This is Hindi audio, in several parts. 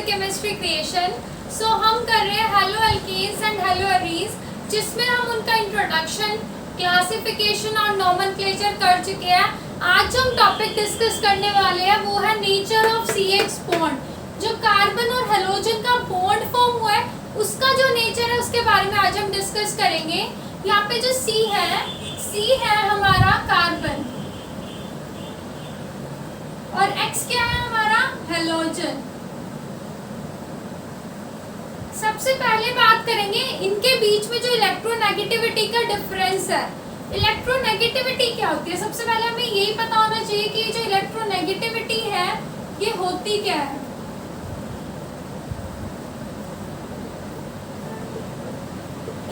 Chemistry creation. सो हम कर रहे हैं haloalkanes and haloarenes, जिसमें हम उनका इंट्रोडक्शन, क्लासिफिकेशन और नोमेनक्लेचर कर चुके हैं। आज जो हम टॉपिक डिस्कस करने वाले हैं वो है नेचर ऑफ CH बॉन्ड। जो कार्बन और हेलोजन का बॉन्ड फॉर्म हुआ है उसका जो नेचर है उसके बारे में आज हम डिस्कस करेंगे। यहाँ पे जो C है हमारा कार्बन और X क्या है हमारा हेलोजन। सबसे पहले बात करेंगे इनके बीच में जो इलेक्ट्रोनेगेटिविटी का डिफरेंस है। इलेक्ट्रोनेगेटिविटी क्या होती है? सबसे पहले हमें यही पता होना चाहिए कि जो इलेक्ट्रोनेगेटिविटी है ये होती क्या है।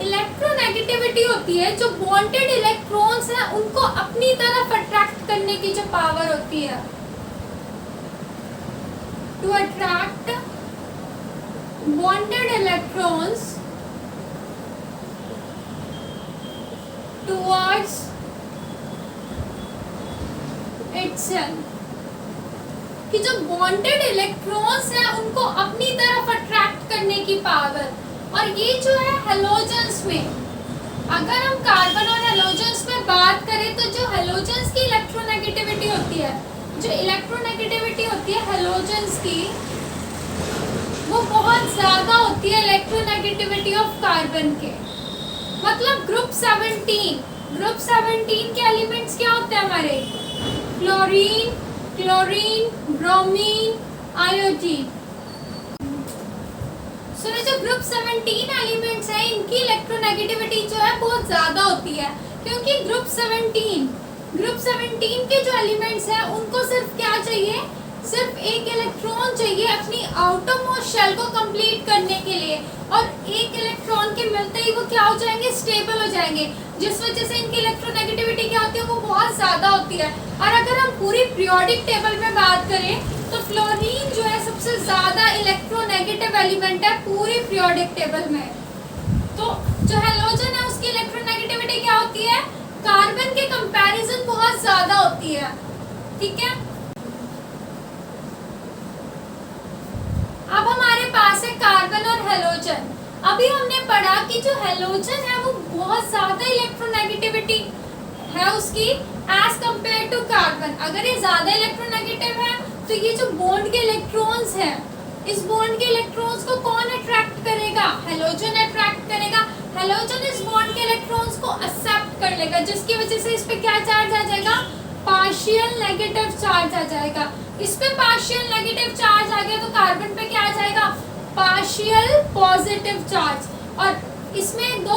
इलेक्ट्रोनेगेटिविटी होती है जो बॉन्डेड इलेक्ट्रॉन्स हैं उनको अपनी तरफ अट्रैक्ट करने की जो पावर होती है। To attract bonded electrons towards itself, कि जो bonded electrons हैं उनको अपनी तरफ अट्रैक्ट करने की पावर। और ये जो है हेलोजेंस में, अगर हम कार्बन और हेलोजेंस में बात करें तो जो हेलोजेंस की इलेक्ट्रोनेगेटिविटी होती है, जो इलेक्ट्रोनेगेटिविटी होती है हेलोजेंस की, वो बहुत ज्यादा होती है इलेक्ट्रोनेगेटिविटी ऑफ कार्बन के। मतलब ग्रुप 17 के एलिमेंट्स क्या होते हैं हमारे? Fluorine, chlorine, bromine, iodine. सुनो, जो ग्रुप 17 एलिमेंट्स हैं इनकी इलेक्ट्रोनेगेटिविटी जो है बहुत ज्यादा होती है, क्योंकि ग्रुप 17 के जो एलिमेंट्स हैं उनको सिर्फ क्या चाहिए? सिर्फ एक इलेक्ट्रॉन चाहिए अपनी आउटर मोस्ट शेल को कंप्लीट करने के लिए, और एक इलेक्ट्रॉन के मिलते ही वो क्या हो जाएंगे? स्टेबल हो जाएंगे, जिस वजह से इनकी इलेक्ट्रोनेगेटिविटी क्या होती है? वो बहुत ज्यादा होती है। और अगर हम पूरी पीरियोडिक टेबल में बात करें तो फ्लोरीन जो है सबसे ज्यादा इलेक्ट्रोनेगेटिव एलिमेंट है पूरी पीरियोडिक टेबल में। तो जो हेलोजन है उसकी इलेक्ट्रोनेगेटिविटी क्या होती है? कार्बन के कंपैरिजन बहुत ज्यादा होती है। ठीक है, अब हमारे पास है कार्बन और हेलोजन। अभी हमने पढ़ा कि जो हेलोजन है वो बहुत ज्यादा इलेक्ट्रोनेगेटिविटी है उसकी एज कंपेयर टू कार्बन। अगर ये ज्यादा इलेक्ट्रोनेगेटिव है तो ये जो बॉन्ड के इलेक्ट्रॉन्स हैं, इस बॉन्ड के इलेक्ट्रॉन्स को कौन अट्रैक्ट करेगा? हेलोजन अट्रैक्ट करेगा। हेलोजन इस बॉन्ड के इलेक्ट्रॉन्स को एक्सेप्ट कर लेगा, जिसकी वजह से इस पे क्या चार्ज आ जाएगा? पार्शियल नेगेटिव चार्ज आ जाएगा। इस पे पार्शियल नेगेटिव चार्ज आ गया तो कार्बन पे क्या आ जाएगा? Partial positive charge. और इसमें दो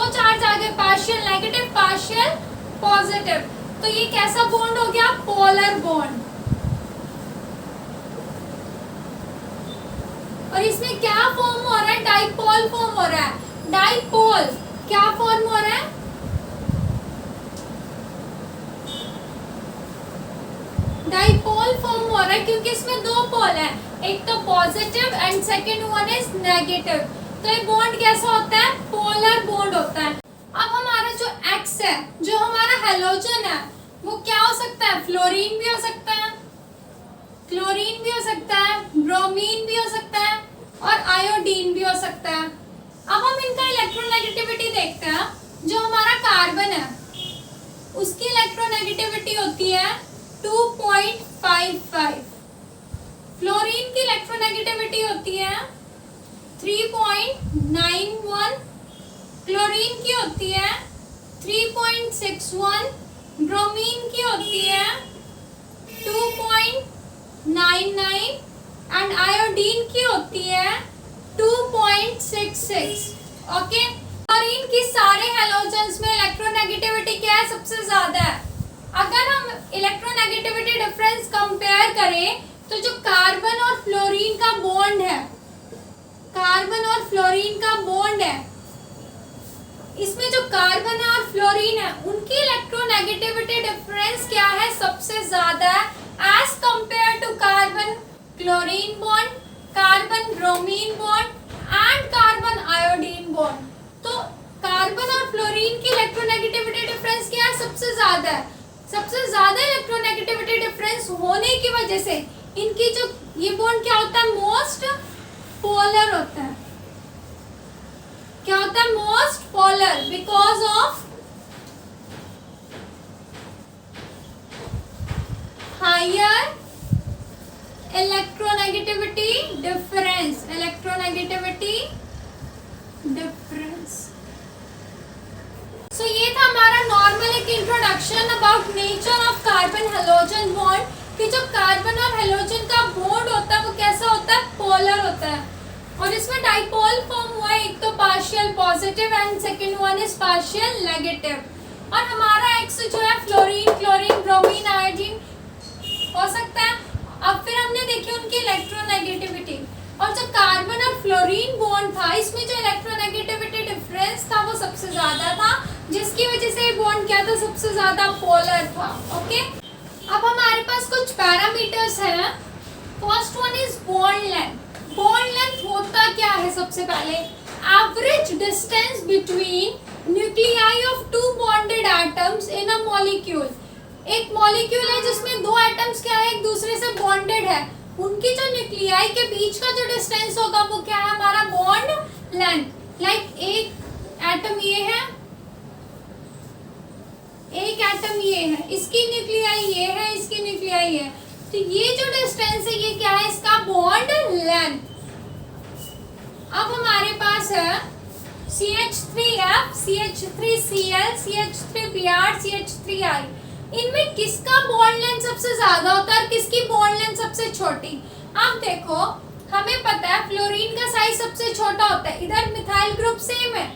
चार्ज आ गए, पार्शियल नेगेटिव, पार्शियल पॉजिटिव। तो ये कैसा बॉन्ड हो गया? Polar bond. और इसमें क्या फॉर्म हो रहा है? डाइपोल फॉर्म हो रहा है। डाइपोल क्या फॉर्म हो रहा है? डाइपोल फॉर्म हो रहा है क्योंकि इसमें दो पोल हैं, एक तो positive and second one is negative. तो ये बॉन्ड कैसा होता है? पोलर बॉन्ड होता है। अब हमारा जो X है, जो हमारा हेलोजन है, वो क्या हो सकता है? फ्लोरीन भी हो सकता है, क्लोरीन भी हो सकता है, ब्रोमीन भी हो सकता है और आयोडीन भी हो सकता है। अब हम इनका इलेक्ट्रोनेगेटिविटी देखते हैं। जो हमारा कार्बन है उसकी इलेक्ट्रोनेगेटिविटी होती है 2.55। फ्लोरीन की इलेक्ट्रोनेगेटिविटी होती है 3.91। क्लोरीन की होती है 3.61। ब्रोमीन की होती है 2.99 एंड आयोडीन की होती है 2.66। ओके, फ्लोरीन की सारे हेलोजेंस में इलेक्ट्रोनेगेटिविटी क्या है? सबसे ज्यादा है। अगर हम इलेक्ट्रोनेगेटिविटी डिफरेंस कंपेयर करें तो जो कार्बन और फ्लोरीन का बॉन्ड है, इसमें जो कार्बन है और फ्लोरीन है उनकी इलेक्ट्रोनेगेटिविटी डिफरेंस क्या है? सबसे ज्यादा है as compare to carbon chlorine bond, carbon bromine bond and carbon iodine bond. तो कार्बन और फ्लोरीन की इलेक्ट्रोनेगेटिविटी डिफरेंस क्या है? सबसे ज्यादा है। सबसे ज्यादा इलेक्ट्रोनेगेटिविटी डिफरेंस होने की वजह से इनकी जो ये बॉन्ड क्या होता है, मोस्ट पोलर होता है। क्या होता है, most polar, because of higher electronegativity difference, electronegativity difference. So ये था हमारा नॉर्मल एक introduction about nature of carbon halogen bond, कि जो कार्बन और हैलोजन का बॉन्ड होता है वो कैसा होता है, पोलर होता है। और इसमें डाइपोल फॉर्म हुआ है, एक तो partial positive and second one is partial negative. और हमारा एक्स जो है फ्लोरीन, क्लोरीन, ब्रोमीन, आयोडीन हो सकता है। अब फिर हमने देखी उनकी इलेक्ट्रोनेगेटिविटी, और जो कार्बन और फ्लोरीन बॉन्ड था इसमें जो इलेक्ट्रोनेगेटिविटी डिफरेंस था वो सबसे ज्यादा था, जिसकी वजह से ये बॉन्ड क्या था, सबसे ज्यादा पोलर था। ओके, अब हमारे पास कुछ पैरामीटर्स हैं। First one is bond length. Bond length होता क्या है, सबसे पहले average distance between nuclei of two bonded atoms in a molecule. एक मॉलिक्यूल है जिसमें दो एटम्स क्या है, एक दूसरे से बॉन्डेड है, उनकी जो न्यूक्लियाई के बीच का जो डिस्टेंस होगा वो क्या है, हमारा बॉन्ड लेंथ। लाइक एक एटम ये है, एक एटम ये है, इसकी न्यूक्लियाई ये है, इसकी न्यूक्लियाई है, तो ये जो डिस्टेंस है ये क्या है, इसका बॉन्ड लेंथ। अब हमारे पास है CH3F, CH3Cl, CH3Br, CH3I। इनमें किसका बॉन्ड लेंथ सबसे ज्यादा होता है और किसकी बॉन्ड लेंथ सबसे छोटी। अब देखो, हमें पता है फ्लोरीन का साइज सबसे छोटा होता है, इधर मिथाइल ग्रुप सेम है,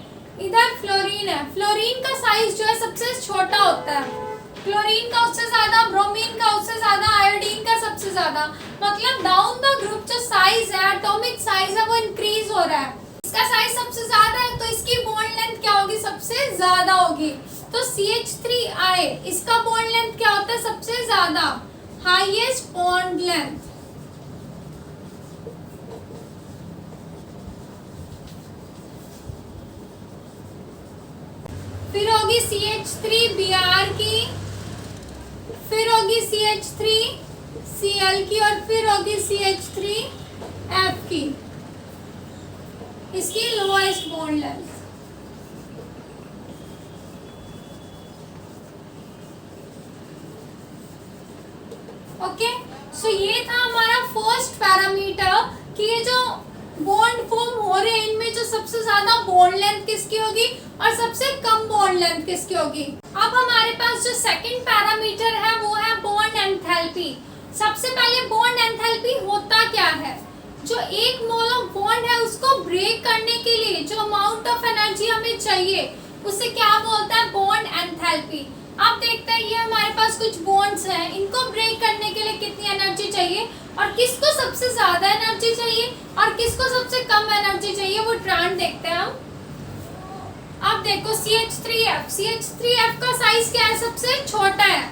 इधर फ्लोरीन है, फ्लोरीन का साइज जो है सबसे छोटा होता है, क्लोरीन का उससे ज्यादा, ब्रोमीन का उससे ज्यादा, आयोडीन का सबसे ज्यादा। मतलब डाउन द ग्रुप जो साइज है, एटॉमिक साइज है, वो इंक्रीज हो रहा है। इसका साइज सबसे ज्यादा है तो इसकी बॉन्ड लेंथ क्या होगी, सबसे ज्यादा होगी। तो CH3I, इसका बॉन्ड लेंथ क्या होता है, सबसे ज्यादा, हाईएस्ट बॉन्ड लेंथ। फिर होगी CH3Br की, फिर होगी CH3Cl की, और फिर होगी CH3F की, इसकी लोएस्ट बॉन्ड लेंथ। ओके, सो ये था हमारा फर्स्ट पैरामीटर कि ये जो बॉन्ड फॉर्म हो रहे हैं इनमें जो सबसे ज्यादा बॉन्ड लेंथ किसकी होगी और सबसे कम बॉन्ड लेंथ किसकी होगी। अब हमारे पास जो सेकंड पैरामीटर है वो है बॉन्ड एंथैल्पी। सबसे पहले बॉन्ड एंथैल्पी होता क्या है, जो एक मोल ऑफ बॉन्ड है उसको ब्रेक करने के लिए जो अमाउंट ऑफ एनर्जी हमें चाहिए उसे क्या बोलता है, बॉन्ड एंथैल्पी। अब देखते हैं ये हमारे पास कुछ बॉन्ड्स हैं, इनको ब्रेक करने के लिए कितनी एनर्जी चाहिए और किसको सबसे ज्यादा एनर्जी चाहिए और किसको सबसे कम एनर्जी चाहिए, वो ट्रांड देखते हैं हम। अब देखो CH3F का साइज क्या है, सबसे छोटा है।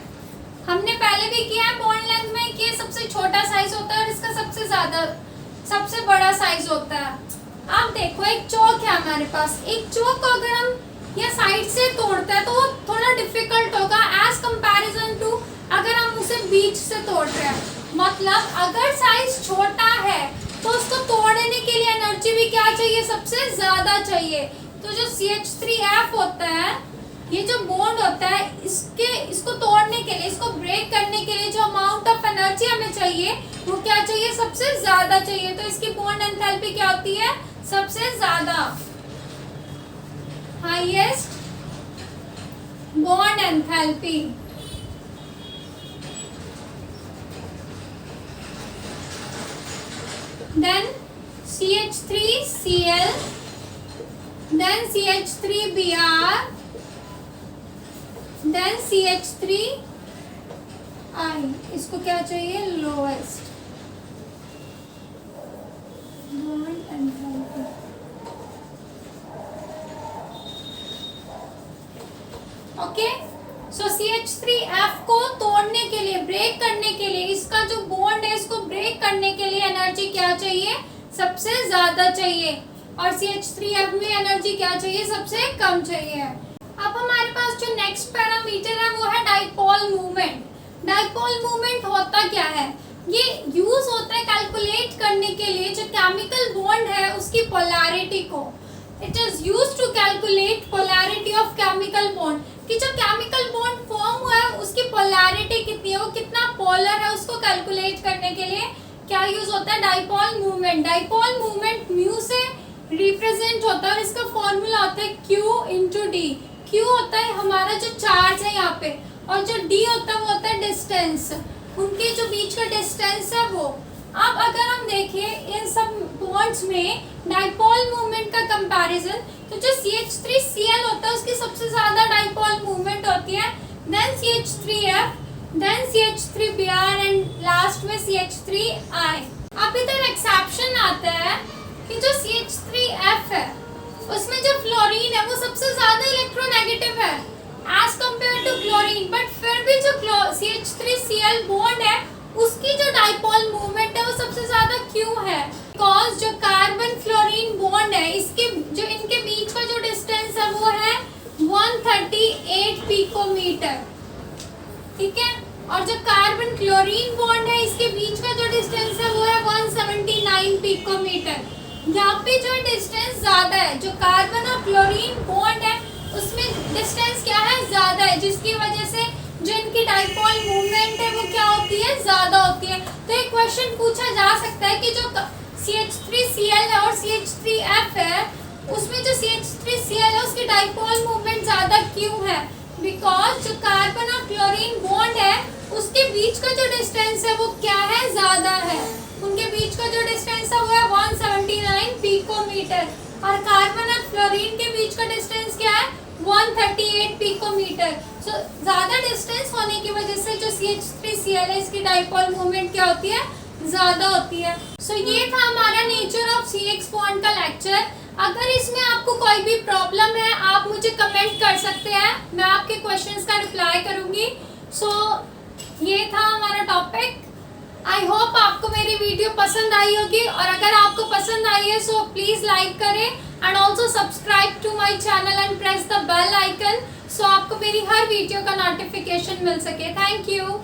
हमने पहले भी किया है बॉन्ड लेंथ में कि सबसे छोटा साइज होता है और इसका सबसे बड़ा साइज होता है। अब देखो एक चौक है हमारे पास, एक चौक को अगर हम या साइड से तोड़ते हैं तो वो थोड़ा डिफिकल्ट होगा एज कंपैरिजन टू अगर हम उसे बीच से तोड़ रहे हैं। मतलब अगर साइज छोटा है तो उसको तोड़ने के लिए एनर्जी भी क्या चाहिए, सबसे ज्यादा चाहिए। तो जो CH3F होता है, ये जो बॉन्ड होता है, इसको तोड़ने के लिए, इसको ब्रेक करने के लिए जो अमाउंट ऑफ एनर्जी हमें चाहिए वो क्या चाहिए, सबसे ज्यादा चाहिए। तो इसकी बॉन्ड एंथैल्पी क्या होती है, सबसे ज्यादा, highest bond enthalpy. Then CH3Cl, then CH3Br, then CH3I, इसको क्या चाहिए, lowest bond enthalpy. Okay, so CH3F को तोड़ने के लिए, ब्रेक करने के लिए, इसका जो बॉन्ड है इसको ब्रेक करने के लिए एनर्जी क्या चाहिए, सबसे ज्यादा चाहिए। और CH3F में एनर्जी क्या चाहिए, सबसे कम चाहिए। अब हमारे पास जो नेक्स्ट पैरामीटर है वो है डाइपोल मूवमेंट। डाइपोल मूवमेंट होता क्या है, ये यूज होता है कैलकुलेट करने के लिए जो केमिकल बॉन्ड है उसकी पोलैरिटी को। It is used to calculate polarity of chemical bond, कि जो केमिकल बॉन्ड फॉर्म हुआ है उसकी पोलैरिटी कितनी है, वो कितना पोलर है, उसको कैलकुलेट करने के लिए क्या यूज होता है, dipole movement. Dipole movement mu से रिप्रेजेंट होता है और इसका फॉर्मूला होता है Q इंटू डी। Q होता है हमारा जो चार्ज है यहाँ पे, और जो D होता है वो होता है डिस्टेंस, उनके जो बीच का डिस्टेंस है वो। अब अगर हम देखें इन सब बॉन्ड्स में डाइपोल मूवमेंट का कंपैरिजन, तो जो CH3Cl होता है उसकी सबसे ज्यादा डाइपोल मूवमेंट होती है, then CH3F, then CH3Br and last में CH3I। अब इधर एक्सेप्शन आता है कि जो CH3F है उसमें जो फ्लोरीन है वो सबसे ज्यादा इलेक्ट्रोनेगेटिव है as compare to chlorine, but फिर भी जो CH3Cl बॉन्ड है उसकी जो डाइपोल मूवमेंट है वो सबसे ज्यादा क्यों है, बिकॉज जो कार्बन फ्लोरीन बॉन्ड है इसके जो इनके बीच का जो डिस्टेंस है वो है 138 पिकोमीटर, ठीक है, और जो कार्बन क्लोरीन बॉन्ड है इसके बीच का जो डिस्टेंस है वो है 179 पिकोमीटर। यहाँ पे जो डिस्टेंस ज्यादा है, जो कार्बन और क्लोरीन बॉन्ड है उसमें डिस्टेंस क्या है, ज्यादा है, जिसकी वजह से जो इनकी डाइपोल मूवमेंट है वो क्या होती है, ज्यादा होती है। तो एक क्वेश्चन पूछा जा सकता है कि जो CH3Cl है और CH3F है उसमें जो CH3Cl है उसकी डाइपोल मूवमेंट ज्यादा क्यों है, बिकॉज जो कार्बन और क्लोरीन बॉन्ड है उसके बीच का जो डिस्टेंस है वो क्या है, ज्यादा है, उनके बीच का जो डिस्टेंस है वो है 179 पिकोमीटर, और कार्बन और फ्लोरीन के बीच का डिस्टेंस क्या है, 138 पिकोमीटर। सो ज्यादा डिस्टेंस होने की वजह से जो CH3Cl है इसकी डाइपोल मूवमेंट क्या होती है, ज्यादा होती है। सो ये था हमारा नेचर ऑफ CH बॉन्ड का लेक्चर। अगर इसमें आपको कोई भी प्रॉब्लम है आप मुझे कमेंट कर सकते हैं, मैं आपके क्वेश्चंस का रिप्लाई करूंगी। सो ये था हमारा टॉपिक। आई होप आपको मेरी वीडियो पसंद आई होगी, और अगर आपको पसंद आई है सो प्लीज लाइक करें and also subscribe to my channel and press the bell icon, so आपको मेरी हर वीडियो का नोटिफिकेशन मिल सके। Thank you.